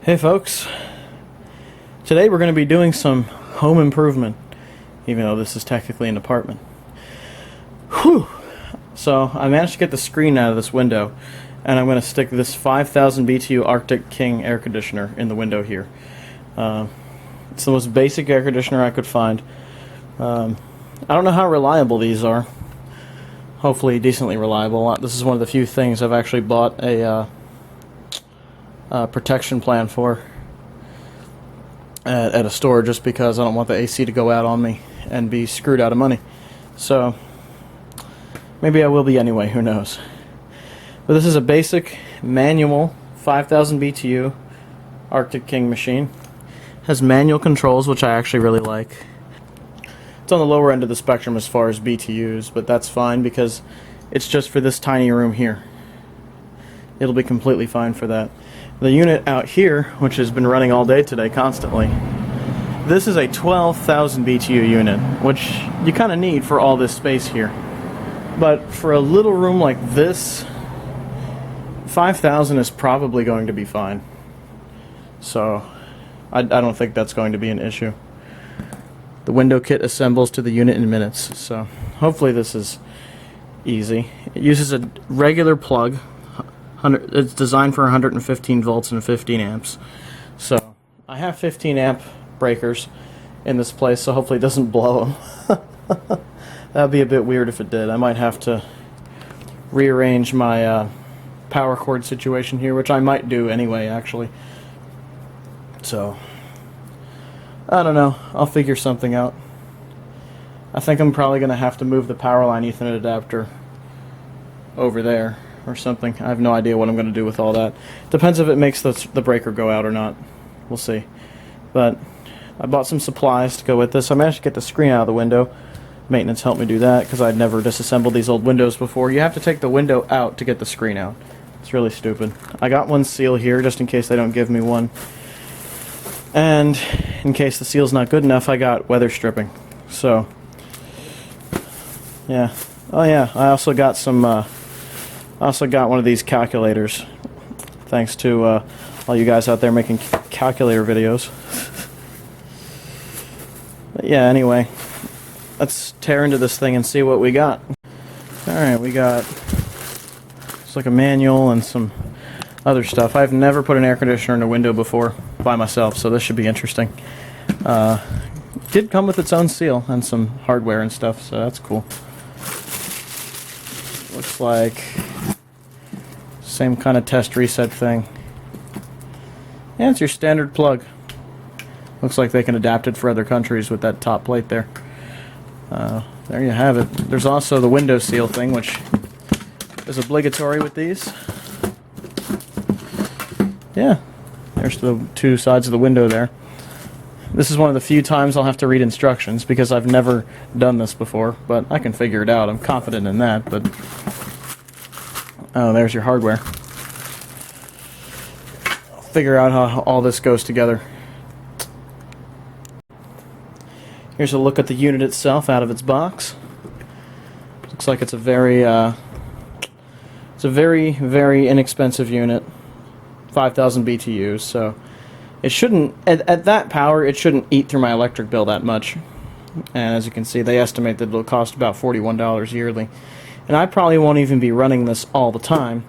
Hey folks, today we're going to be doing some home improvement, even though this is technically an apartment. Whew! So I managed to get the screen out of this window, and I'm going to stick this 5000 BTU Arctic King air conditioner in the window here. It's the most basic air conditioner I could find. I don't know how reliable these are. Hopefully decently reliable. This is one of the few things I've actually bought a protection plan for at a store, just because I don't want the AC to go out on me and be screwed out of money. So maybe I will be anyway, who knows. But this is a basic manual 5000 BTU Arctic King machine. Has manual controls, which I actually really like. It's on the lower end of the spectrum as far as BTUs, but that's fine because it's just for this tiny room here. It'll be completely fine for that. The unit out here, which has been running all day today constantly, this is a 12,000 BTU unit, which you kind of need for all this space here. But for a little room like this, 5,000 is probably going to be fine. So I don't think that's going to be an issue. The window kit assembles to the unit in minutes, so hopefully this is easy. It uses a regular plug. It's designed for 115 volts and 15 amps. So I have 15 amp breakers in this place, so hopefully it doesn't blow them. That'd be a bit weird if it did. I might have to rearrange my power cord situation here, which I might do anyway, actually. So I don't know. I'll figure something out. I think I'm probably going to have to move the power line Ethernet adapter over there or something. I have no idea what I'm going to do with all that. Depends if it makes the breaker go out or not. We'll see. But I bought some supplies to go with this. I managed to get the screen out of the window. Maintenance helped me do that because I'd never disassembled these old windows before. You have to take the window out to get the screen out. It's really stupid. I got one seal here just in case they don't give me one. And in case the seal's not good enough, I got weather stripping. So yeah. Oh yeah, I also got some one of these calculators, thanks to all you guys out there making calculator videos. But yeah, anyway, let's tear into this thing and see what we got. Alright, we got it's like a manual and some other stuff. I've never put an air conditioner in a window before by myself, so this should be interesting. Did come with its own seal and some hardware and stuff, so that's cool. Looks like same kind of test reset thing. Yeah, it's your standard plug. Looks like they can adapt it for other countries with that top plate there. There you have it. There's also the window seal thing, which is obligatory with these. Yeah, there's the two sides of the window there. This is one of the few times I'll have to read instructions because I've never done this before, but I can figure it out. I'm confident in that, but oh, there's your hardware. I'll figure out how all this goes together. Here's a look at the unit itself out of its box. Looks like it's a very very inexpensive unit. 5,000 BTUs, so it shouldn't, at that power, it shouldn't eat through my electric bill that much. And as you can see, they estimate that it'll cost about $41 yearly. And I probably won't even be running this all the time.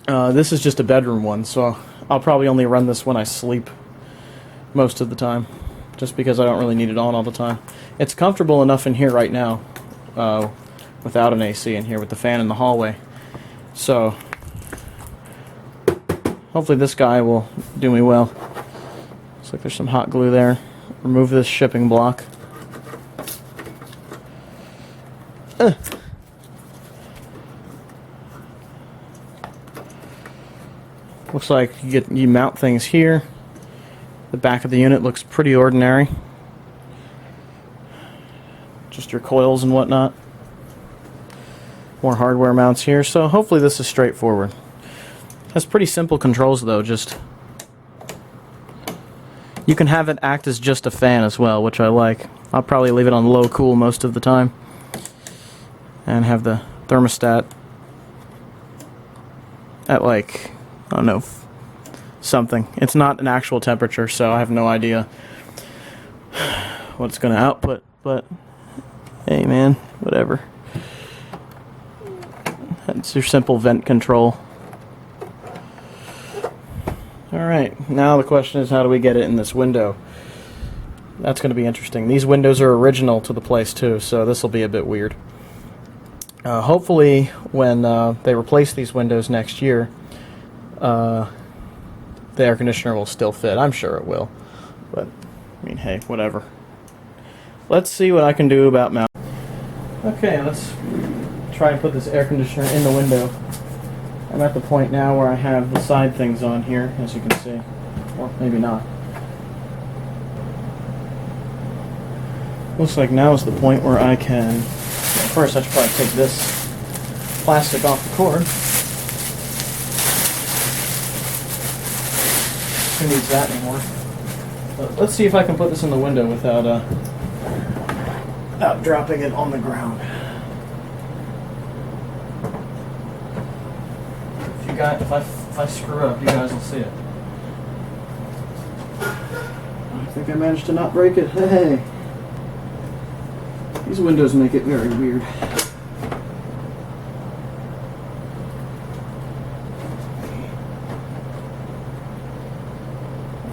This is just a bedroom one, so I'll probably only run this when I sleep most of the time, just because I don't really need it on all the time. It's comfortable enough in here right now, without an AC in here with the fan in the hallway. So hopefully this guy will do me well. Looks like there's some hot glue there. Remove this shipping block. Looks like you mount things here. The back of the unit looks pretty ordinary. Just your coils and whatnot. More hardware mounts here, so hopefully this is straightforward. Has pretty simple controls though, just you can have it act as just a fan as well, which I like. I'll probably leave it on low cool most of the time and have the thermostat at like, I don't know, something. It's not an actual temperature, so I have no idea what it's going to output, but hey man, whatever. That's your simple vent control. Alright, now the question is, how do we get it in this window? That's going to be interesting. These windows are original to the place too, so this will be a bit weird. Hopefully when they replace these windows next year, the air conditioner will still fit. I'm sure it will, but I mean, hey, whatever. Let's see what I can do about mount. Okay, let's try and put this air conditioner in the window. I'm at the point now where I have the side things on here, as you can see. Or maybe not. Looks like now is the point where I can... First, I should probably take this plastic off the cord. Who needs that anymore? But let's see if I can put this in the window without dropping it on the ground. If I screw up, you guys will see it. I think I managed to not break it. Hey! These windows make it very weird.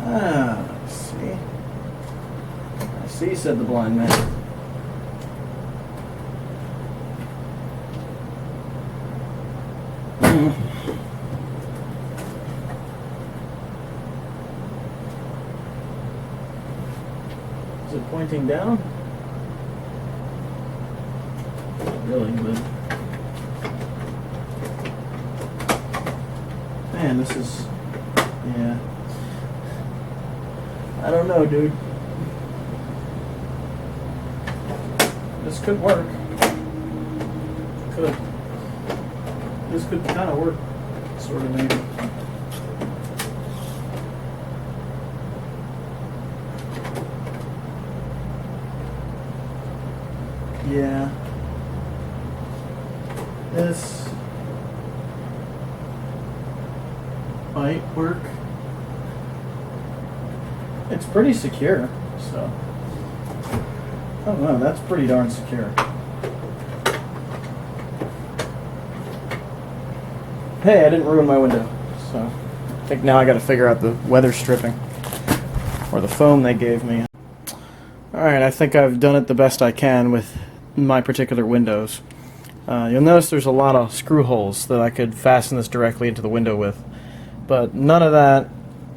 I see. I see, said the blind man. Is it pointing down? Not really, but man, this is, yeah. I don't know, dude. This could work. Could. This could kind of work, sort of, maybe. Yeah. This might work. It's pretty secure, so. Oh no, that's pretty darn secure. Hey, I didn't ruin my window, so I think now I gotta figure out the weather stripping, or the foam they gave me. Alright, I think I've done it the best I can with my particular windows. You'll notice there's a lot of screw holes that I could fasten this directly into the window with, but none of that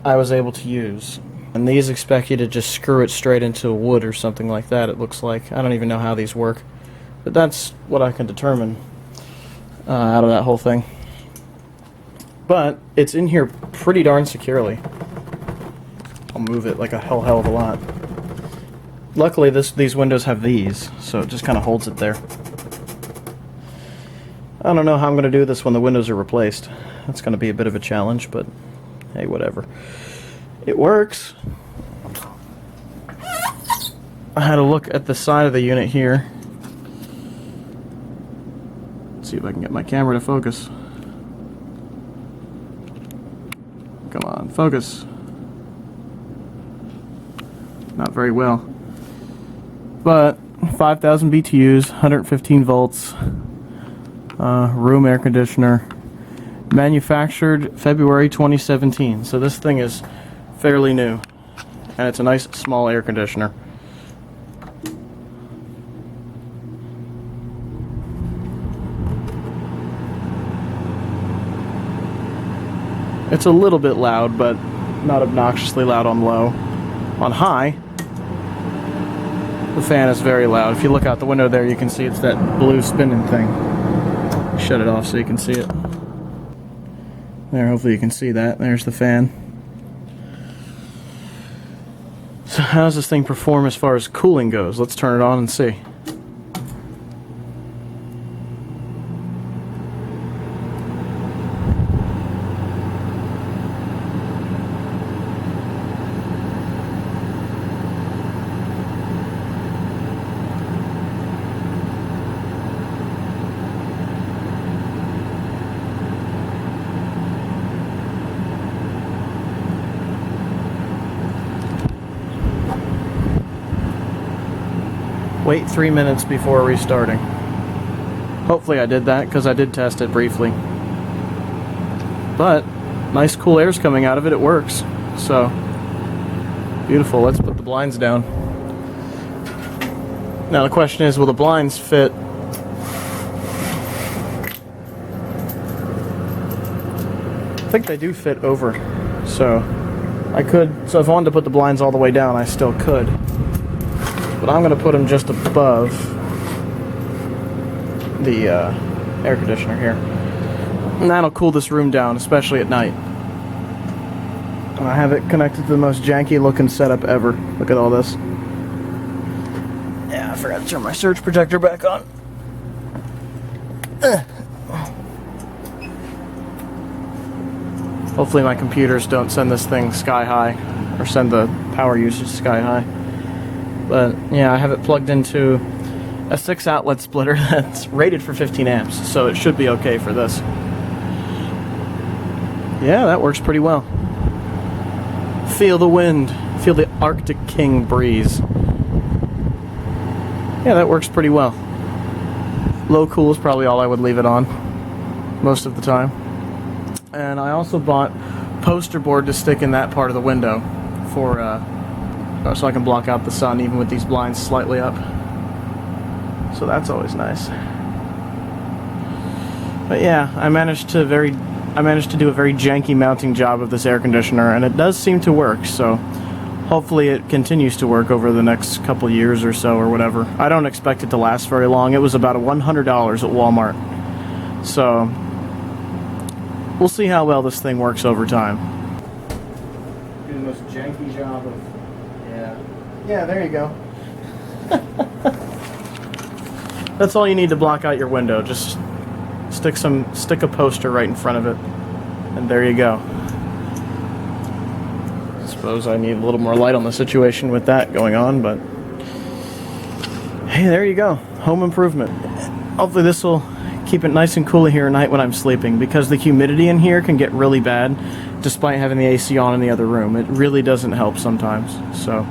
I was able to use. And these expect you to just screw it straight into wood or something like that, it looks like. I don't even know how these work, but that's what I can determine out of that whole thing. But it's in here pretty darn securely. I'll move it like a hell of a lot. Luckily these windows have these, so it just kind of holds it there. I don't know how I'm going to do this when the windows are replaced. That's going to be a bit of a challenge, but hey, whatever. It works. I had a look at the side of the unit here. Let's see if I can get my camera to focus. Come on, focus. Not very well. But 5,000 BTUs, 115 volts, room air conditioner, manufactured February 2017. So this thing is fairly new, and it's a nice small air conditioner. It's a little bit loud, but not obnoxiously loud on low. On high, the fan is very loud. If you look out the window there, you can see it's that blue spinning thing. Shut it off so you can see it. There, hopefully you can see that. There's the fan. So how does this thing perform as far as cooling goes? Let's turn it on and see. Wait 3 minutes before restarting. Hopefully I did that, because I did test it briefly. But, nice cool air's coming out of it, it works. So, beautiful. Let's put the blinds down. Now the question is, will the blinds fit? I think they do fit over. So, so if I wanted to put the blinds all the way down, I still could. But I'm going to put them just above the air conditioner here. And that'll cool this room down, especially at night. And I have it connected to the most janky looking setup ever. Look at all this. Yeah, I forgot to turn my surge protector back on. Hopefully my computers don't send this thing sky high, or send the power usage sky high. But yeah, I have it plugged into a 6 outlet splitter that's rated for 15 amps, so it should be okay for this. Yeah, that works pretty well. Feel the wind, feel the Arctic King breeze. Yeah, that works pretty well. Low cool is probably all I would leave it on most of the time. And I also bought poster board to stick in that part of the window for so I can block out the sun even with these blinds slightly up. So that's always nice. But yeah, I managed to do a very janky mounting job of this air conditioner, and it does seem to work, so hopefully it continues to work over the next couple years or so or whatever. I don't expect it to last very long. It was about $100 at Walmart. So we'll see how well this thing works over time. Do the most janky job of... Yeah, there you go. That's all you need to block out your window. Just stick a poster right in front of it, and there you go. I suppose I need a little more light on the situation with that going on, but hey, there you go. Home improvement. Hopefully this will keep it nice and cool here at night when I'm sleeping, because the humidity in here can get really bad despite having the AC on in the other room. It really doesn't help sometimes. So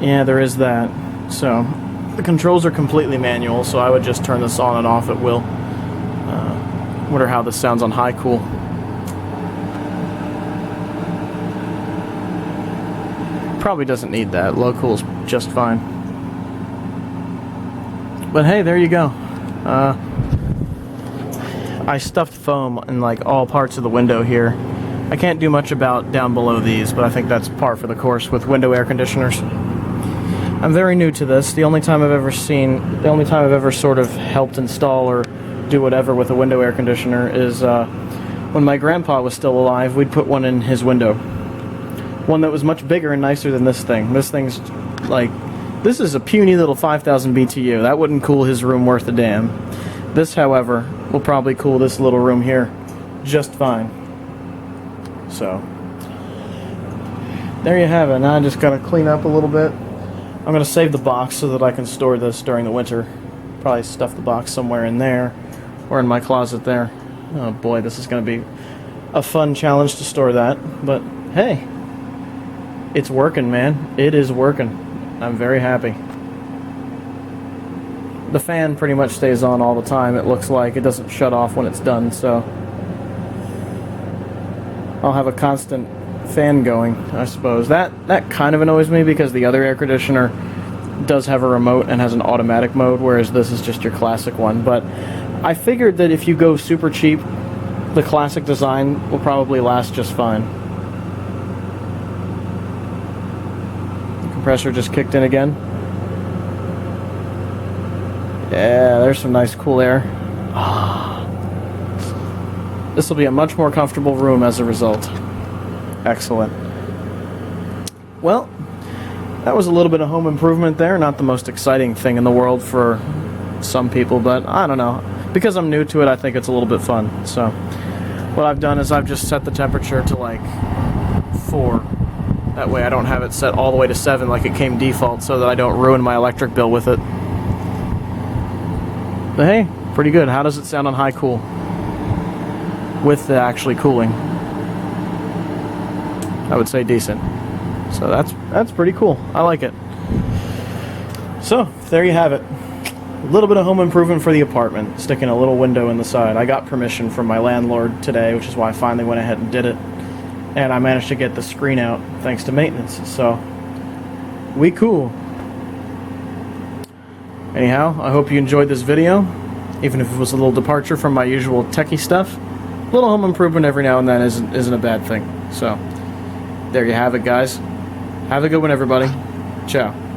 yeah, there is that. So the controls are completely manual, so I would just turn this on and off at will. Wonder how this sounds on high cool. Probably doesn't need that. Low cool's just fine. But hey, there you go. I stuffed foam in like all parts of the window here. I can't do much about down below these, but I think that's par for the course with window air conditioners. I'm very new to this. The only time I've ever sort of helped install or do whatever with a window air conditioner is when my grandpa was still alive. We'd put one in his window. One that was much bigger and nicer than this thing. This thing's like, this is a puny little 5,000 BTU. That wouldn't cool his room worth a damn. This, however, will probably cool this little room here just fine. So, there you have it. Now I just gotta clean up a little bit. I'm going to save the box so that I can store this during the winter. Probably stuff the box somewhere in there, or in my closet there. Oh boy, this is going to be a fun challenge to store that. But hey, it's working, man. It is working. I'm very happy. The fan pretty much stays on all the time, it looks like. It doesn't shut off when it's done, so I'll have a constant fan going, I suppose. That kind of annoys me because the other air conditioner does have a remote and has an automatic mode, whereas this is just your classic one. But I figured that if you go super cheap, the classic design will probably last just fine. The compressor just kicked in again. Yeah, there's some nice cool air. This will be a much more comfortable room as a result. Excellent. Well, that was a little bit of home improvement there. Not the most exciting thing in the world for some people, but I don't know. Because I'm new to it, I think it's a little bit fun. So, what I've done is I've just set the temperature to like 4. That way I don't have it set all the way to 7 like it came default, so that I don't ruin my electric bill with it. But hey, pretty good. How does it sound on high cool? With the actually cooling. I would say decent. So that's pretty cool. I like it. So, there you have it. A little bit of home improvement for the apartment, sticking a little window in the side. I got permission from my landlord today, which is why I finally went ahead and did it. And I managed to get the screen out thanks to maintenance. So, we cool. Anyhow, I hope you enjoyed this video, even if it was a little departure from my usual techie stuff. A little home improvement every now and then isn't a bad thing. So, there you have it, guys. Have a good one, everybody. Ciao.